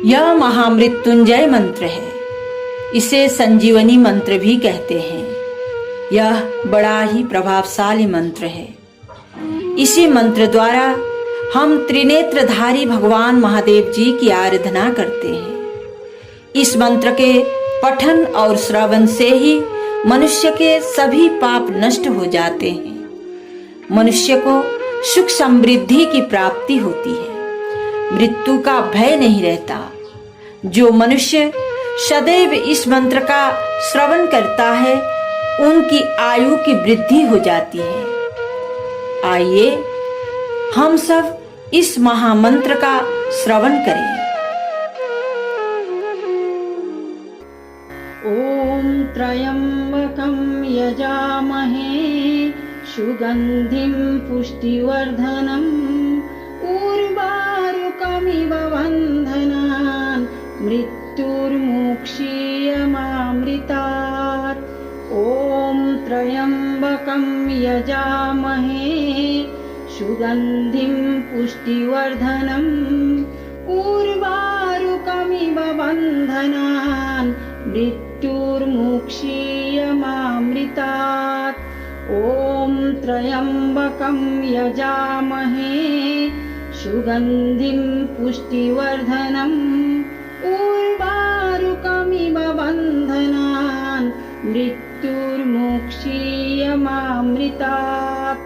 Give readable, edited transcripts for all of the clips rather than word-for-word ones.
यह महामृत्युंजय मंत्र है। इसे संजीवनी मंत्र भी कहते हैं। यह बड़ा ही प्रभावशाली मंत्र है। इसी मंत्र द्वारा हम त्रिनेत्रधारी भगवान महादेव जी की आराधना करते हैं। इस मंत्र के पठन और श्रवण से ही मनुष्य के सभी पाप नष्ट हो जाते हैं। मनुष्य को सुख समृद्धि की प्राप्ति होती है। मृत्यु का भय नहीं रहता। जो मनुष्य सदैव इस मंत्र का श्रवण करता है उनकी आयु की वृद्धि हो जाती है। आइए हम सब इस महामंत्र का श्रवण करें। ओम त्र्यंबकं यजामहे सुगंधिं पुष्टिवर्धनम् उर्वारुकमिव बन्धनान् मृत्युर्मुक्षीयमामृतात्। ओम त्र्यंबकं यजामहे सुगंधिं पुष्टिवर्धनम् उर्वारुकमिव बन्धनान् मृत्युर्मुक्षीयमामृतात्। ओम त्र्यंबकं यजामहे सुगंधिं पुष्टिवर्धनम् उर्वारुकमिव बन्धनान् मृत्युर्मुक्षीयमामृतात्।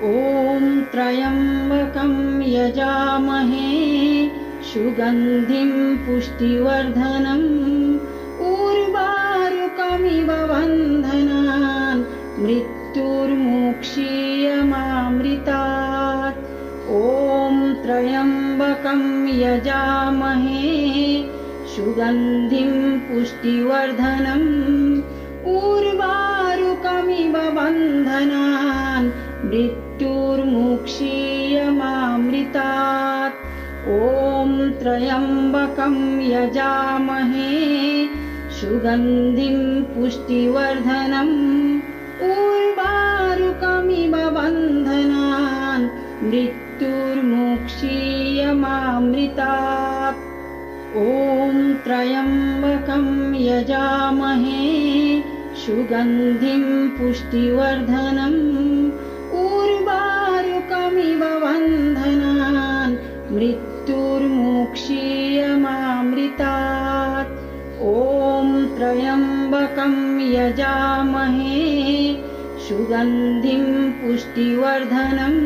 ओम त्र्यंबकं यजामहे सुगंधिं पुष्टिवर्धनम् उर्वारुकमिव बन्धनान् मृत्युर्मुक्षीयमामृतात्। ओम त्र्यंबकं यजामहे सुगंधिं पुष्टिवर्धनम् उर्वारुकमिव बन्धनान् मृत्युर्मुक्षीयमामृतात्। ओम त्र्यंबकं यजामहे सुगंधिं पुष्टिवर्धनम् उर्वारुकमिव बन्धनान् मृत्युर्मुक्षीयमामृतात्। ओम त्र्यंबकं यजामहे सुगंधिं पुष्टिवर्धनम् उर्वारुकमिव बन्धनान् मृत्युर्मुक्षीयमामृतात्। ओम त्र्यंबकं यजामहे सुगंधिं पुष्टिवर्धनम्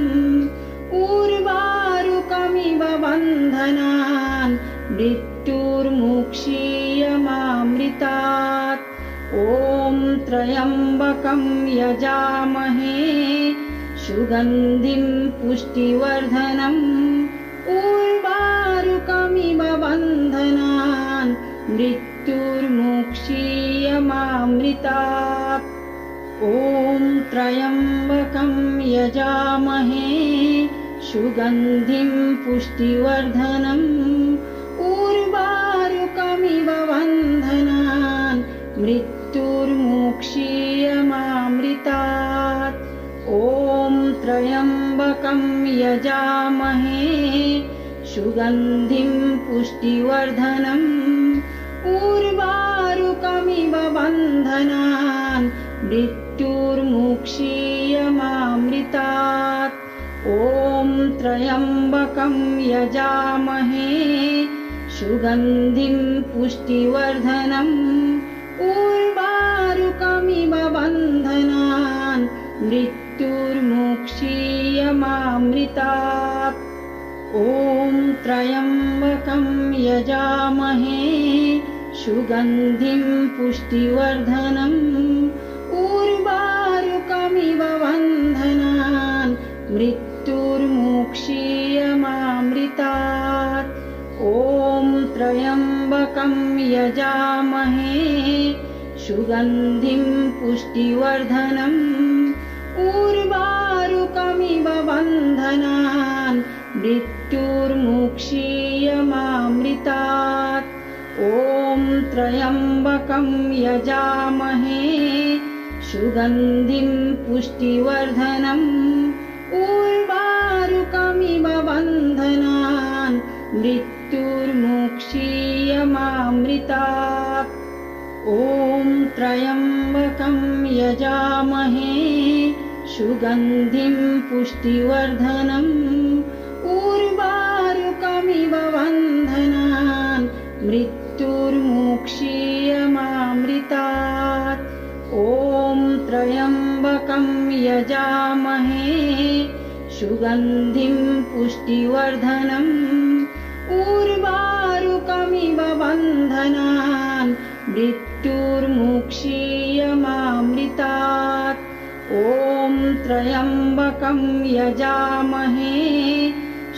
उर्वारुकमिव बन्धनान् मृत्युर्मुक्षीयमामृतात्। ओम त्र्यंबकं यजामहे सुगंधिं पुष्टिवर्धनम् उर्वारुकमिव बन्धनान् मृत्युर्मुक्षीयमामृतात्। ओम त्र्यंबकं यजामहे सुगंधिं पुष्टिवर्धनम् उर्वारुकमिव बन्धनान् मृत्युर्मुक्षीयमामृतात्। ओम त्र्यंबकं यजामहे सुगंधिं पुष्टिवर्धनम् उर्वारुकमिव बन्धनान् मृत्युर्मुक्षीयमामृतात्। ओम त्र्यंबकं यजामहे सुगंधिं पुष्टिवर्धनम् उर्वारुकमिव बन्धनान् मृत्युर्मुक्षीयमामृतात्। ओम त्र्यंबकं यजामहे सुगंधिं पुष्टिवर्धनम् उर्वारुकमिव बन्धनान् मृत्युर्मुक्षीयमामृतात्। ओम त्र्यंबकं यजामहे सुगंधिं पुष्टिवर्धनम् उर्वारुकमिव बन्धनान् मृत्युर्मुक्षीयमामृतात्। ओम त्र्यंबकं यजामहे सुगंधिं पुष्टिवर्धनम् उर्वारुकमिव बन्धनान् मृत्युर्मुक्षीयमामृतात्। पुष्टिवर्धनम् ॐ त्र्यम्बकं यजामहे सुगन्धिं पुष्टिवर्धनम् उर्वारुकमिव बन्धनान् मृत्युर्मुक्षीयमामृतात् ॐ त्र्यम्बकं यजामहे सुगन्धिं पुष्टिवर्धनम् उर्वारुकमिव बन्धनान् मृत्युर्मुक्षीयमामृतात् ॐ त्र्यम्बकं यजामहे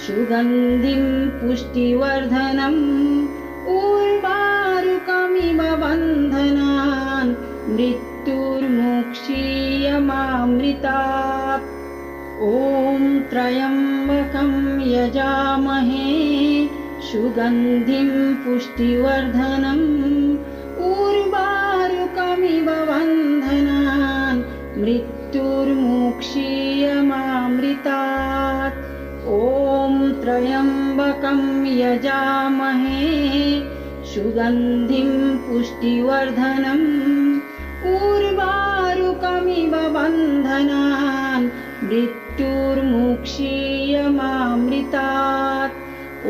सुगन्धिं पुष्टिवर्धनम् उर्वारुकमिव बन्धनान् मृत्युर्मुक्षीयमामृतात् ॐ त्र्यम्बकं यजामहे सुगन्धिं पुष्टिवर्धनम् उर्वारुकमिव बन्धनान् मृत्युर्मुक्षीयमामृतात् ॐ त्र्यम्बकं यजामहे सुगन्धिं पुष्टिवर्धनम् उर्वारुकमिव बन्धनान् मृत्युर्मुक्षीयमामृतात्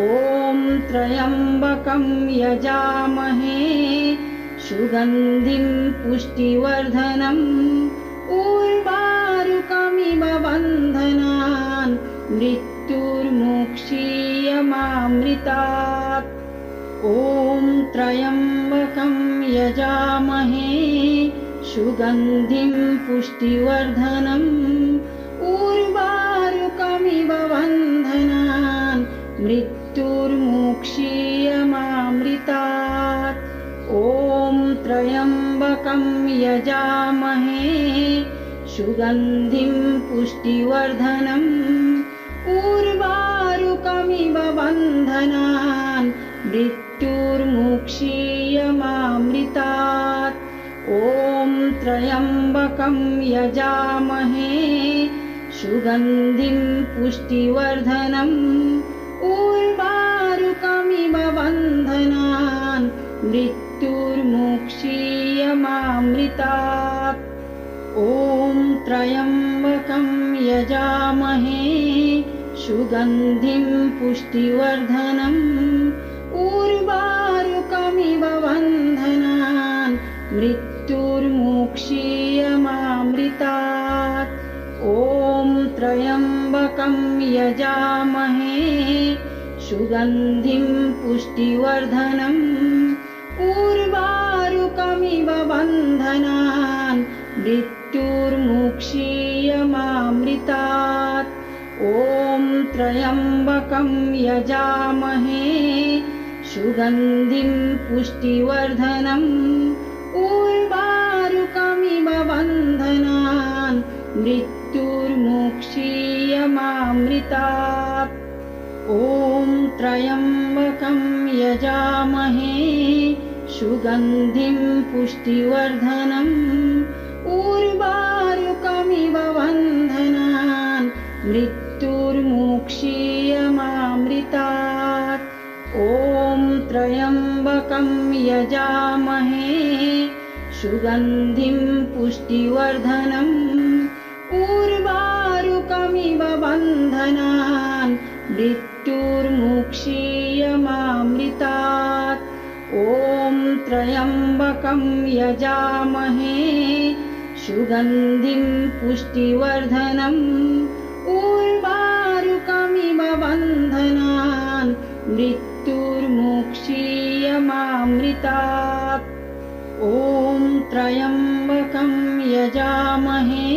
ॐ त्र्यम्बकं यजामहे सुगन्धिं पुष्टिवर्धनम् उर्वारुकमिव बन्धनान् मृत्युर्मुक्षीयमामृतात् ॐ त्र्यम्बकं यजामहे सुगन्धिं पुष्टिवर्धनम् उर्वारुकमिव बन्धनान् मृत्युर्मुक्षीयमामृतात् ॐ त्र्यम्बकं यजामहे सुगन्धिं पुष्टिवर्धनम् उर्वारुकमिव बन्धनान् मृत्युर्मुक्षीयमामृतात् ॐ त्र्यम्बकं यजामहे सुगन्धिं पुष्टिवर्धनम् उर्वारुकमिव बन्धनान् मृत्युर्मुक्षीयमामृतात् ॐ त्र्यम्बकं यजामहे सुगन्धिं पुष्टिवर्धनम् उर्वारुकमिव बन्धनान् मृत्युर्मुक्षीयमामृतात् ॐ त्र्यम्बकं यजामहे सुगन्धिं पुष्टिवर्धनम् उर्वारुकमिव बन्धनान् मृत्युर्मुक्षीयमामृतात् ॐ त्र्यम्बकं यजामहे सुगन्धिं पुष्टिवर्धनम् उर्वारुकमिव बन्धनान् मृत्युर्मुक्षीयमामृतात् ॐ त्र्यम्बकं यजामहे सुगन्धिं पुष्टिवर्धनम् उर्वारुकमिव बन्धनान् मृत्युर्मुक्षीयमामृतात् ॐ त्र्यम्बकं यजामहे सुगन्धिं पुष्टिवर्धनम् उर्वारुकमिव बन्धनान् मृत्युर्मुक्षीयमामृतात् ॐ त्र्यम्बकं यजामहे सुगन्धिं पुष्टिवर्धनम् उर्वारुकमिव बन्धनान् मृत्युर्मुक्षीयमामृतात् ॐ त्र्यम्बकं यजामहे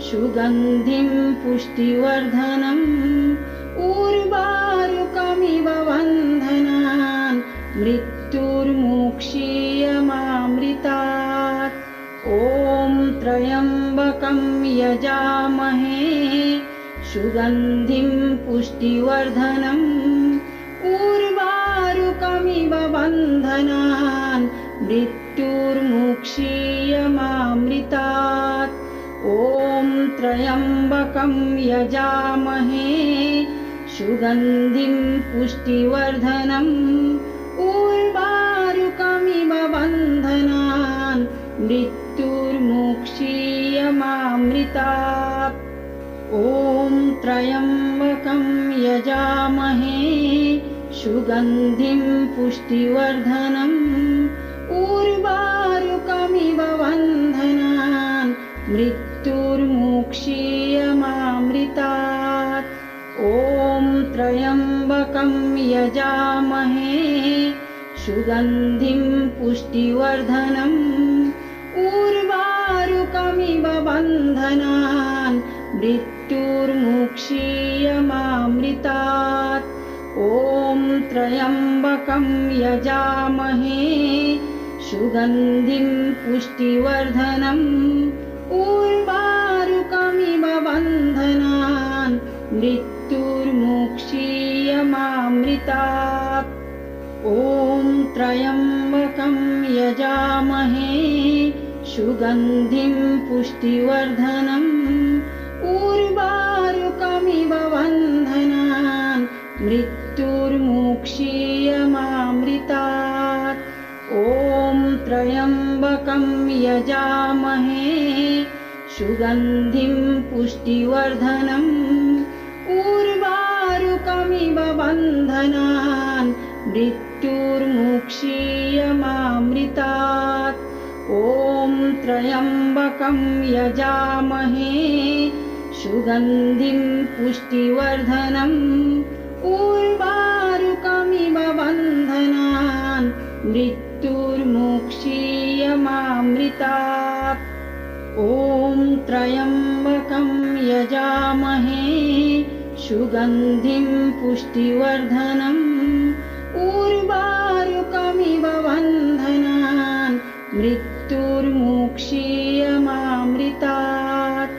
सुगन्धिं पुष्टिवर्धनम् उर्वारुकमिव बन्धनान् मृत्युर्मुक्षीयमामृतात् ॐ त्र्यम्बकं यजामहे सुगन्धिं पुष्टिवर्धनम् उर्वारुकमिव बन्धनान् मृत्युर्मुक्षीयमामृतात् ॐ त्र्यम्बकं यजामहे सुगन्धिं पुष्टिवर्धनम् मृत्युर्मुक्षीयमामृतात्। ॐ त्र्यम्बकं यजामहे सुगन्धिं पुष्टिवर्धनम् उर्वारुकमिव बन्धनान् मृत्युर्मुक्षीयमामृतात्। ॐ त्र्यम्बकं यजामहे सुगन्धिं पुष्टिवर्धनम् उर्वारुकमिव बन्धनान् मृत्युर्मुक्षीयमामृतात्। ॐ त्र्यम्बकं यजामहे सुगन्धिं पुष्टिवर्धनम् उर्वारुकमिव बन्धनान् मृत्युर्मुक्षीयमामृतात्। ॐ त्र्यम्बकं यजामहे सुगन्धिं पुष्टिवर्धनम् उर्वारुकमिव बन्धनान् मृत्युर्मुक्षीयमामृतात्। ॐ त्र्यम्बकं यजामहे सुगन्धिं पुष्टिवर्धनम् उर्वारुकमिव बन्धनान् मृत्युर्मुक्षीयमामृतात्। ॐ त्र्यम्बकं यजामहे सुगन्धिं पुष्टिवर्धनम् उर्वारुकमिव बन्धनान् मृत्युर्मुक्षीयमामृतात्। ॐ त्र्यम्बकं यजामहे सुगन्धिं पुष्टिवर्धनम् उर्वारुकमिव बन्धनान् मृत्युर्मुक्षीयमामृतात्।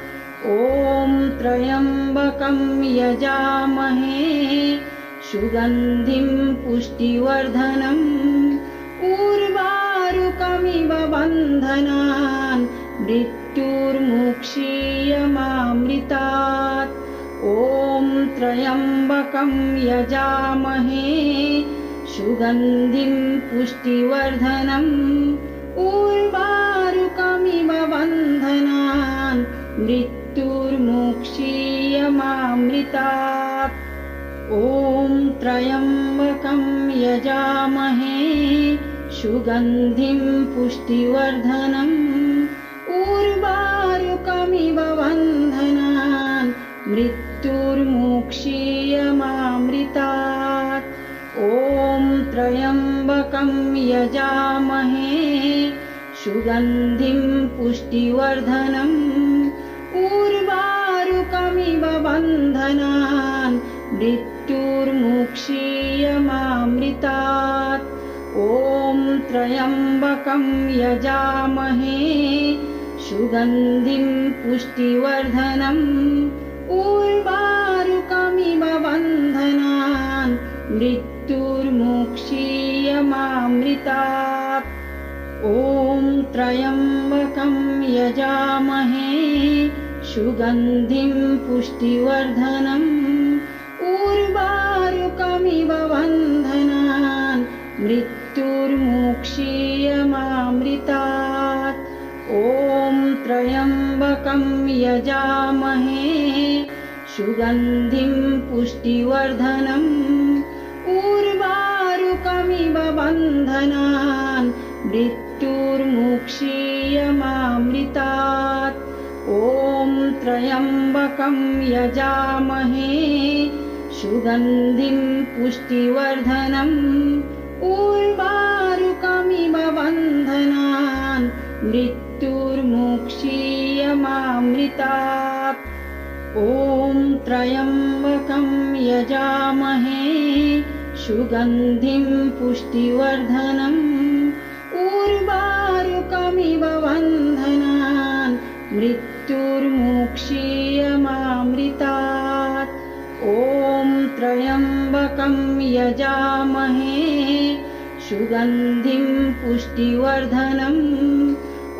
ॐ त्र्यम्बकं यजामहे सुगन्धिं पुष्टिवर्धनम् उर्वारुकमिव बन्धनान् मृत्युर्मुक्षीयमामृतात्। ॐ त्र्यम्बकं यजामहे सुगन्धिं पुष्टिवर्धनम् उर्वारुकमिव बन्धनान् मृत्युर्मुक्षीयमामृतात्। ॐ त्र्यम्बकं यजामहे सुगन्धिं पुष्टिवर्धनम् उर्वारुकमिव बन्धनान् मृत्युर्मुक्षीयमामृतात्। ॐ त्र्यम्बकं यजामहे सुगन्धिं पुष्टिवर्धनम् उर्वारुकमिव बन्धनान् मृत्युर्मुक्षीयमामृतात्। ॐ त्र्यम्बकं यजामहे सुगन्धिं पुष्टिवर्धनम् उर्वारुकमिव बन्धनान् मृत्युर्मुक्षीयमामृतात्। ॐ त्र्यम्बकं यजामहे सुगन्धिं पुष्टिवर्धनम् उर्वारुकमिव बन्धनान् मृत्युर्मुक्षीयमामृतात्। ॐ त्र्यम्बकं यजामहे सुगन्धिं पुष्टिवर्धनम् उर्वारुकमिव बन्धनान् मृत्युर्मुक्षीयमामृतात्। ॐ त्र्यम्बकं यजामहे सुगन्धिं पुष्टिवर्धनम् उर्वारुकमिव बन्धनान् मृत्युर्मुक्षीयमामृतात्। ॐ त्र्यम्बकं यजामहे सुगन्धिं पुष्टिवर्धनम् उर्वारुकमिव बन्धनान् मृत्युर्मुक्षीयमामृतात्। ॐ त्र्यम्बकं यजामहे सुगन्धिं पुष्टिवर्धनम्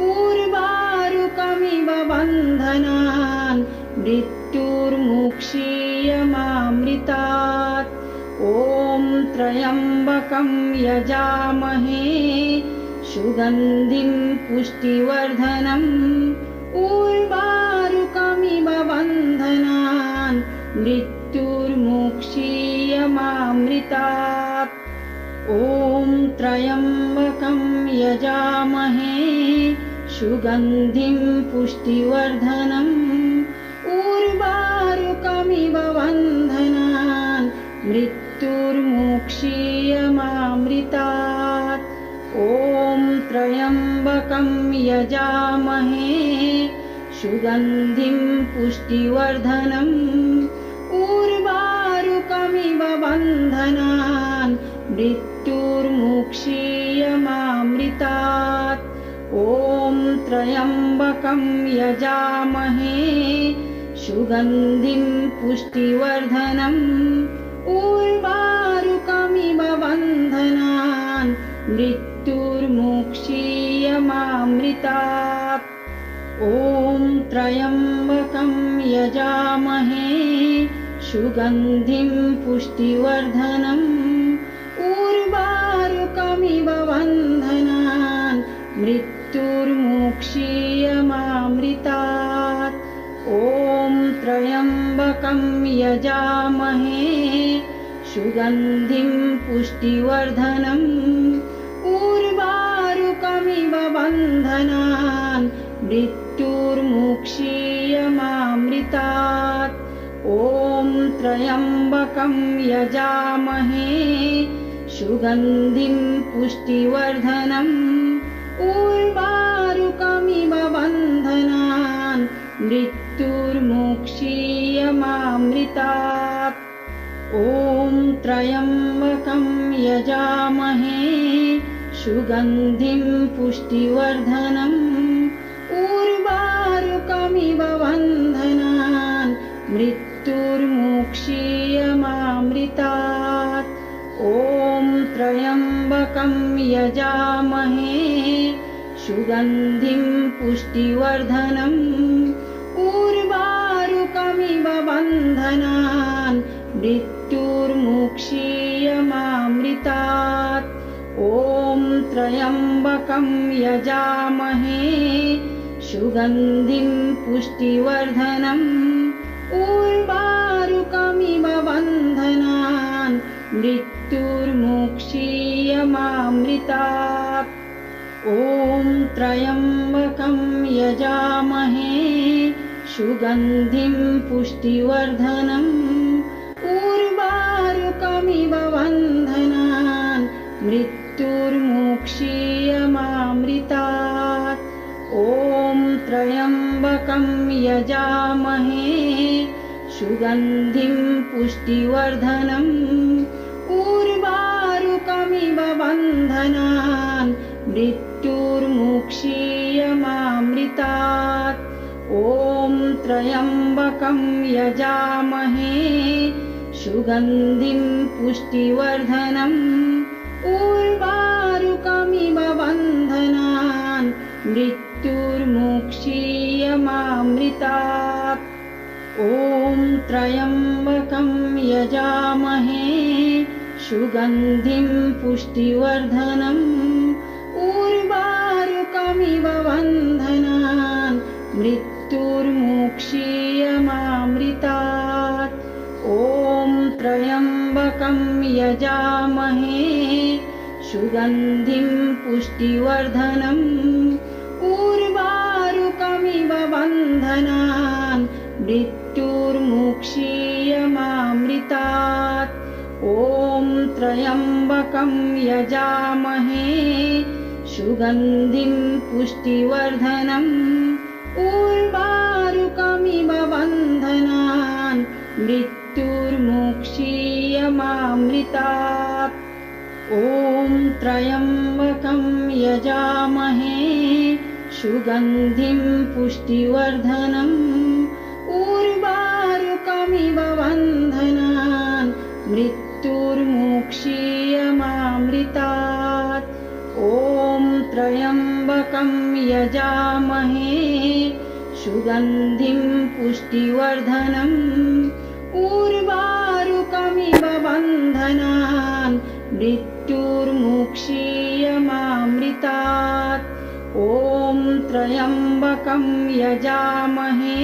उर्वारुकमिव बन्धनान् मृत्युर्मुक्षीयमामृतात्। ॐ त्र्यम्बकं यजामहे सुगन्धिं पुष्टिवर्धनम् उर्वारुकमिव बन्धनान् मृत्युर्मुक्षीयमामृतात्। ॐ त्र्यम्बकं यजामहे सुगन्धिं पुष्टिवर्धनम् उर्वारुकमिव बन्धनान् मृत्युर्मुक्षीयमामृतात्। ॐ त्र्यम्बकं यजामहे सुगन्धिं पुष्टिवर्धनम् उर्वारुकमिव बन्धनान् मृत्युर्मुक्षीयमामृतात्। ॐ त्र्यम्बकं यजामहे सुगन्धिं पुष्टिवर्धनम् उर्वारुकमिव बन्धनान् मृत्युर्मुक्षीयमामृतात्। ॐ त्र्यम्बकं यजामहे सुगन्धिं पुष्टिवर्धनम् उर्वारुकमिव बन्धनान् मृत्युर्मुक्षीयमामृतात्। ॐ त्र्यम्बकं यजामहे सुगन्धिं पुष्टिवर्धनम् उर्वारुकमिव बन्धनान् मृत्युर्मुक्षीयमामृतात्। ॐ त्र्यम्बकं यजामहे सुगन्धिं पुष्टिवर्धनम् उर्वारुकमिव बन्धनान् मृत्युर्मुक्षीयमामृतात्। ॐ त्र्यम्बकं यजामहे सुगन्धिं पुष्टिवर्धनम् उर्वारुकमिव बन्धनान् मृत्युर्मुक्षीयमामृतात्। ॐ त्र्यम्बकं यजामहे सुगन्धिं पुष्टिवर्धनम् उर्वारुकमिव बन्धनान् मृत्युर्मुक्षीयमामृतात्। ॐ त्र्यम्बकं यजामहे सुगन्धिं पुष्टिवर्धनम् उर्वारुकमिव बन्धनान् मृत्युर्मुक्षीयमामृतात्। ॐ त्र्यम्बकं यजामहे सुगन्धिं पुष्टिवर्धनम् उर्वारुकमिव बन्धनान् मृत्युर्मुक्षीयमामृतात्। ॐ त्र्यम्बकं यजामहे सुगन्धिं पुष्टिवर्धनम् उर्वारुकमिव बन्धनान् मृत्युर्मुक्षीयमामृतात्। ॐ त्र्यम्बकं यजामहे सुगन्धिं पुष्टिवर्धनम् उर्वारुकमिव बन्धनान् मृत्युर्मुक्षीयमामृतात्। ॐ त्र्यम्बकं यजामहे सुगन्धिं पुष्टिवर्धनम् उर्वारुकमिव बन्धनान् मृत्युर्मुक्षीयमामृतात्। ॐ त्र्यम्बकं यजामहे सुगन्धिं पुष्टिवर्धनम् उर्वारुकमिव बन्धनान् मृत्युर्मुक्षीयमामृतात्। ॐ त्र्यम्बकं यजामहे सुगन्धिं पुष्टिवर्धनम् उर्वारुकमिव बन्धनान् मृत्युर्मुक्षीयमामृतात्। ॐ त्र्यम्बकं यजामहे सुगन्धिं पुष्टिवर्धनम् उर्वारुकमिव बन्धनान् मृत्युर्मुक्षीयमामृतात्। ॐ त्र्यम्बकं यजामहे सुगन्धिं पुष्टिवर्धनम् उर्वारुकमिव बन्धनान् मृत्युर्मुक्षीयमामृतात्। ॐ त्र्यम्बकं यजामहे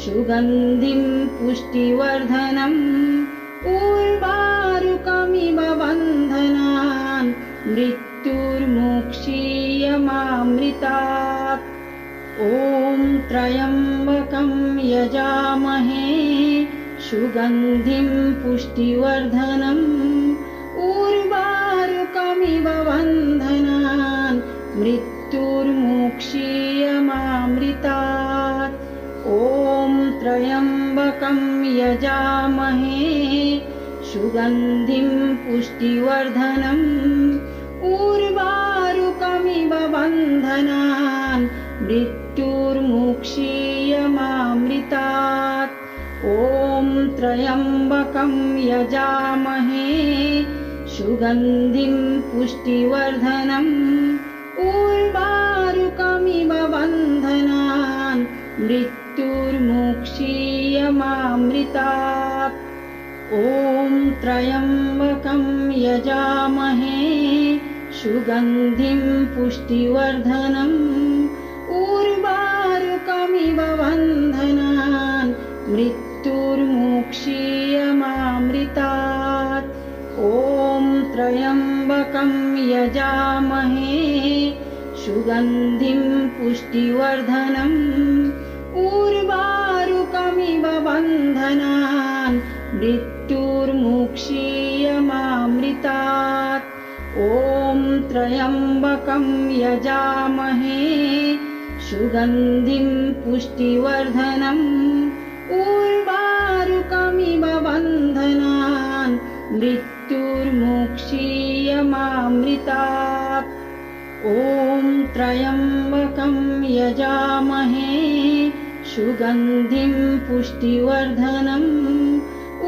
सुगन्धिं पुष्टिवर्धनम् उर्वारुकमिव बन्धनान् मृत्युर्मुक्षीयमामृतात्। ॐ त्र्यम्बकं यजामहे सुगन्धिं पुष्टिवर्धनम् उर्वारुकमिव बन्धनान् मृत्युर्मुक्षीयमामृतात्। ॐ त्र्यम्बकं यजामहे सुगन्धिं पुष्टिवर्धनम् उर्वारुकमिव बन्धनान् मृत्युर्मुक्षीयमामृतात्। ॐ त्र्यम्बकं यजामहे सुगन्धिं पुष्टिवर्धनम् उर्वारुकमिव बन्धनान् मृत्युर्मुक्षीयमामृतात्। ॐ त्र्यम्बकं यजामहे सुगन्धिं पुष्टिवर्धनम् उर्वारुकमिव बन्धनान् मृत्युर्मुक्षीयमामृतात्। ॐ त्र्यम्बकं यजामहे सुगन्धिं पुष्टिवर्धनम् उर्वारुकमिव बन्धनान् मृत्युर्मुक्षीयमामृतात्। ॐ त्र्यम्बकं यजामहे सुगन्धिं पुष्टिवर्धनम् उर्वारुकमिव बन्धनान् मृत्युर्मुक्षीयमामृतात्। ॐ त्र्यम्बकं यजामहे सुगन्धिं पुष्टिवर्धनम्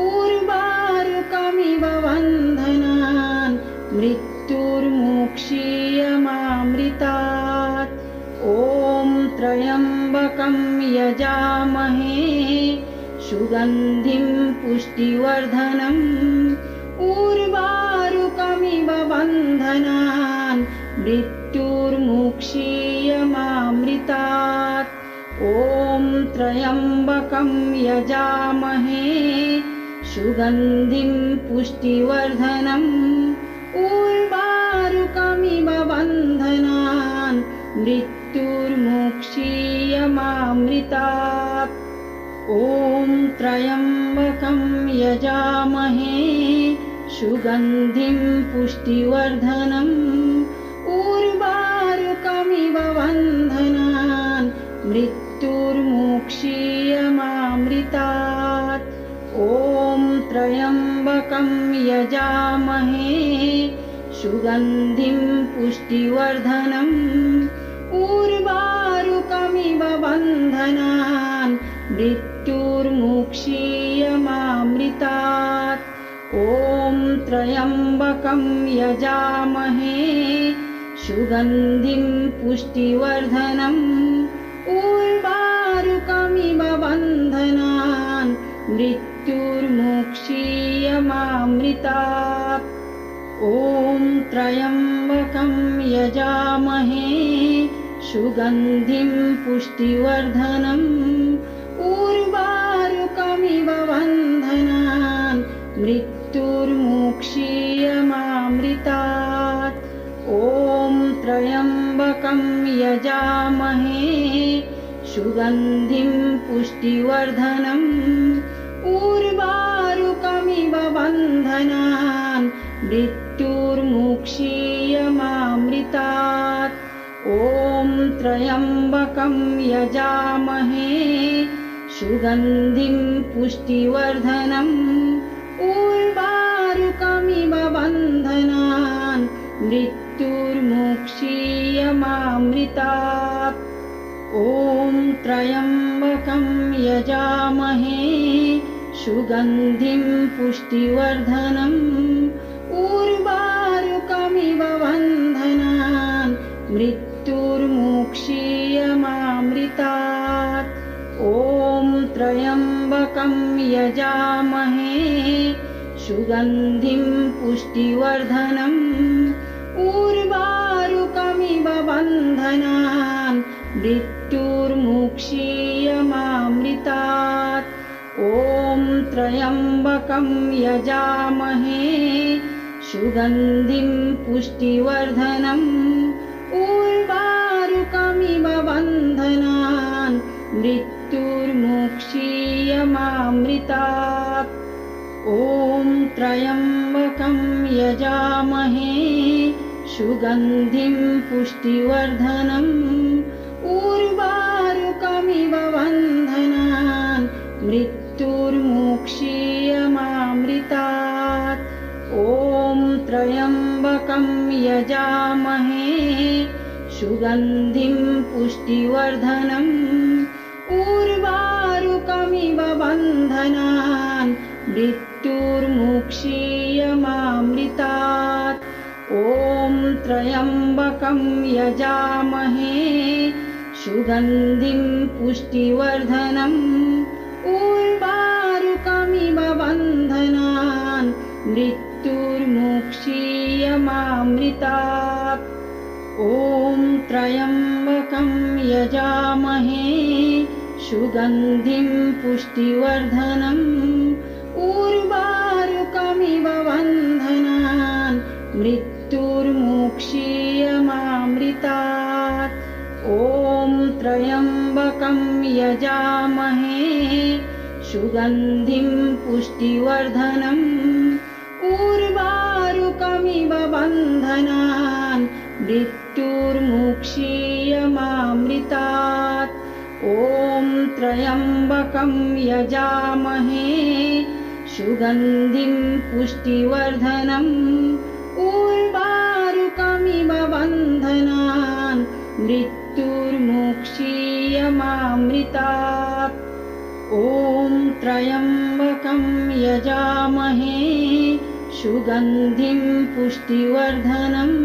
उर्वारुकमिव बन्धनान् मृत्युर्मुक्षीयमामृतात्। ॐ त्र्यम्बकं यजामहे सुगन्धिं पुष्टिवर्धनम् उर्वारुकमिव बन्धनान् मृत्युर्मुक्षीयमामृतात्। ॐ त्र्यम्बकं यजामहे सुगन्धिं पुष्टिवर्धनम् उर्वारुकमिव बन्धनान् मृत्युर्मुक्षीयमामृतात्। ॐ त्र्यम्बकं यजामहे सुगन्धिं पुष्टिवर्धनम् उर्वारुकमिव बन्धनान् मृत्युर्मुक्षीयमामृतात्। ॐ त्र्यम्बकं यजामहे सुगन्धिं पुष्टिवर्धनम् उर्वारुकमिव बन्धनान् मृत्युर्मुक्षीयमामृतात्। ॐ त्र्यम्बकं यजामहे सुगन्धिं पुष्टिवर्धनम् उर्वारुकमिव बन्धनान् मृत्युर्मुक्षीयमामृतात्। ॐ त्र्यम्बकं यजामहे सुगन्धिं पुष्टिवर्धनम् उर्वारुकमिव बन्धनान् मृत्युर्मुक्षीयमामृतात्। ॐ त्र्यम्बकं यजामहे सुगन्धिं पुष्टिवर्धनम् उर्वारुकमिव बन्धनान् मृत्युर्मुक्षीयमामृतात्। ॐ त्र्यम्बकं यजामहे सुगन्धिं पुष्टिवर्धनम् उर्वारुकमिव बन्धनान् मृत्युर्मुक्षीयमामृतात्। ॐ त्र्यम्बकं यजामहे सुगन्धिं पुष्टिवर्धनम् उर्वारुकमिव बन्धनान् मृत्युर्मुक्षीयमामृतात्। ॐ त्र्यम्बकं यजामहे सुगन्धिं पुष्टिवर्धनम् उर्वारुकमिव मृत्युर्मुक्षीयमामृतात्। ॐ त्र्यम्बकं यजामहे सुगन्धिं पुष्टिवर्धनम् उर्वारुकमिव बन्धनान् मृत्युर्मुक्षीयमामृतात्। ॐ त्र्यम्बकं यजामहे सुगन्धिं पुष्टिवर्धनम् उर्वारुकमिव बन्धनान् मृत्युर्मुक्षीयमामृतात्। ॐ त्र्यम्बकं यजामहे सुगन्धिं पुष्टिवर्धनम् उर्वारुकमिव बन्धनान् मृत्युर्मुक्षीयमामृतात्। ॐ त्र्यम्बकं यजामहे सुगन्धिं पुष्टिवर्धनम् उर्वारुकमिव बन्धनान् मृत्युर्मुक्षीयमामृतात्। ॐ त्र्यम्बकं यजामहे सुगन्धिं पुष्टिवर्धनम् उर्वारुकमिव बन्धनान् मृत्युर्मुक्षीयमामृतात्। ॐ त्र्यम्बकं यजामहे सुगन्धिं पुष्टिवर्धनम् उर्वारुकमिव बन्धनान् मृत्युर्मुक्षीयमामृतात्। ॐ त्र्यम्बकं यजामहे सुगन्धिं पुष्टिवर्धनम् उर्वारुकमिव बन्धनान् मृत्युर्मुक्षीयमामृतात्। ॐ त्र्यम्बकं यजामहे सुगन्धिं पुष्टिवर्धनम्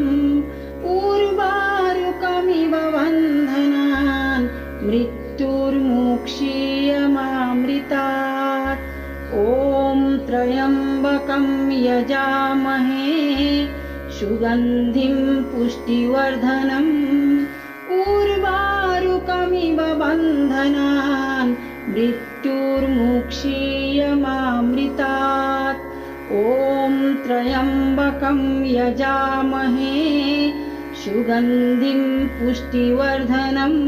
उर्वारुकमिव बन्धनान् मृत्युर्मुक्षीयमामृतात्। ॐ त्र्यम्बकं यजामहे सुगन्धिं पुष्टिवर्धनम् उर्वारुकमिव बन्धनान् मृत्युर्मुक्षीयमामृतात्। ॐ त्र्यम्बकं यजामहे सुगन्धिं पुष्टिवर्धनम्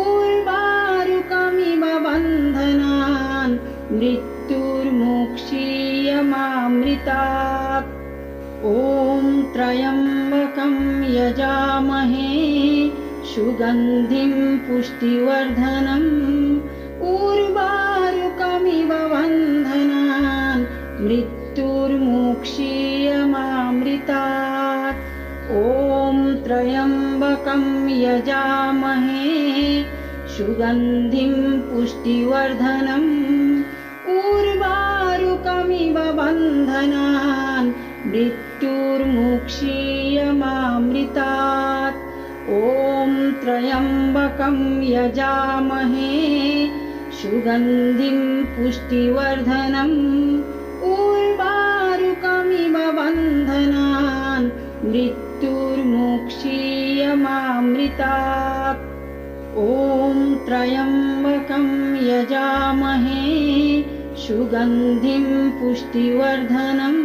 उर्वारुकमिव बन्धनान् मृत्युर्मुक्षीयमामृतात्। ॐ त्र्यम्बकं यजामहे सुगन्धिं पुष्टिवर्धनम् उर्वारुकमिव बन्धनान् मृत्युर्मुक्षीयमामृतात्। ॐ त्र्यम्बकं यजामहे सुगन्धिं पुष्टिवर्धनम् उर्वारुकमिव बन्धनान् मृत्युर्मुक्षीयमामृतात्। ॐ त्र्यम्बकं यजामहे सुगन्धिं पुष्टिवर्धनम् उर्वारुकमिव बन्धनान् मृत्युर्मुक्षीयमामृतात्। ॐ त्र्यम्बकं यजामहे सुगन्धिं पुष्टिवर्धनम्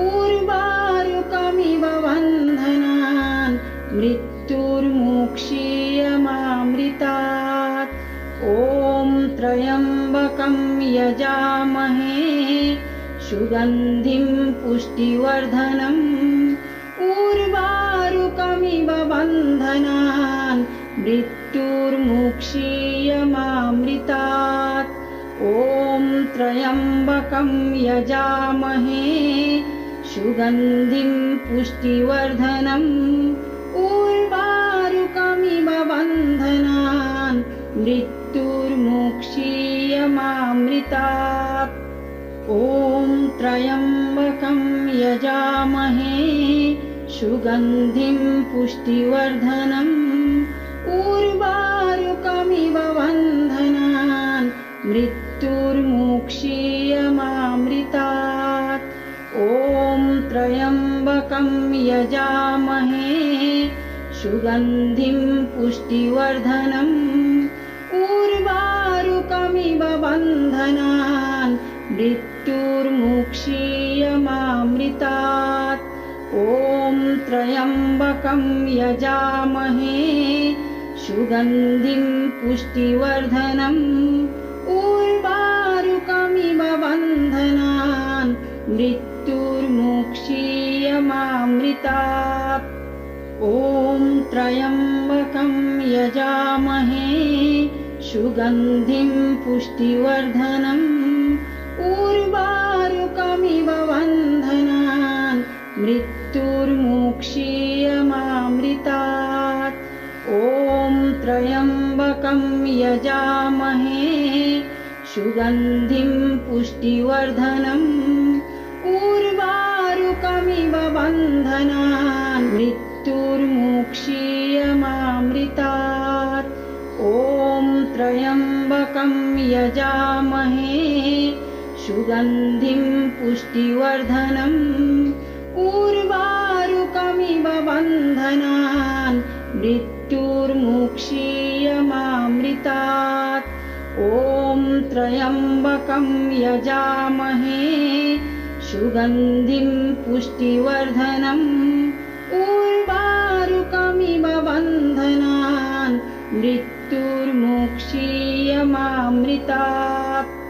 उर्वारुकमिव बन्धनान् मृत्युर्मुक्षीयमामृतात्। ॐ त्र्यम्बकं यजामहे सुगन्धिं पुष्टिवर्धनम् उर्वारुकमिव बन्धनान् मृत्युर्मुक्षीयमामृतात्। ॐ त्र्यम्बकं यजामहे सुगन्धिं पुष्टिवर्धनम् उर्वारुकमिव बन्धनान् मृत्युर्मुक्षीयमामृतात्। ॐ त्र्यम्बकं यजामहे सुगन्धिं पुष्टिवर्धनम् उर्वारुकमिव बन्धनान् मृत्युर्मुक्षीयमामृतात्। ॐ त्र्यम्बकं यजामहे सुगन्धिं पुष्टिवर्धनम् उर्वारुकमिव बन्धनान् मृत्युर्मुक्षीयमामृतात् ॐ त्र्यम्बकं यजामहे सुगन्धिं पुष्टिवर्धनम् उर्वारुकमिव बन्धनान् मृत्युर्मुक्षीयमामृतात् ॐ त्र्यम्बकं यजामहे सुगन्धिं पुष्टिवर्धनम् उर्वारुकमिव बन्धनान् मृत्युर्मुक्षीयमामृतात् ॐ त्र्यम्बकं यजामहे सुगन्धिं पुष्टिवर्धनम् उर्वारुकमिव बन्धनान् मृत्युर्मुक्षीयमामृतात् ॐ त्र्यम्बकं यजामहे सुगन्धिं पुष्टिवर्धनम् उर्वारुकमिव बन्धनान् मृत्युर्मुक्षीयमामृतात् ॐ त्र्यम्बकं यजामहे सुगन्धिं पुष्टिवर्धनम् उर्वारुकमिव बन्धनान् मृत्युर्मुक्षीयमामृतात्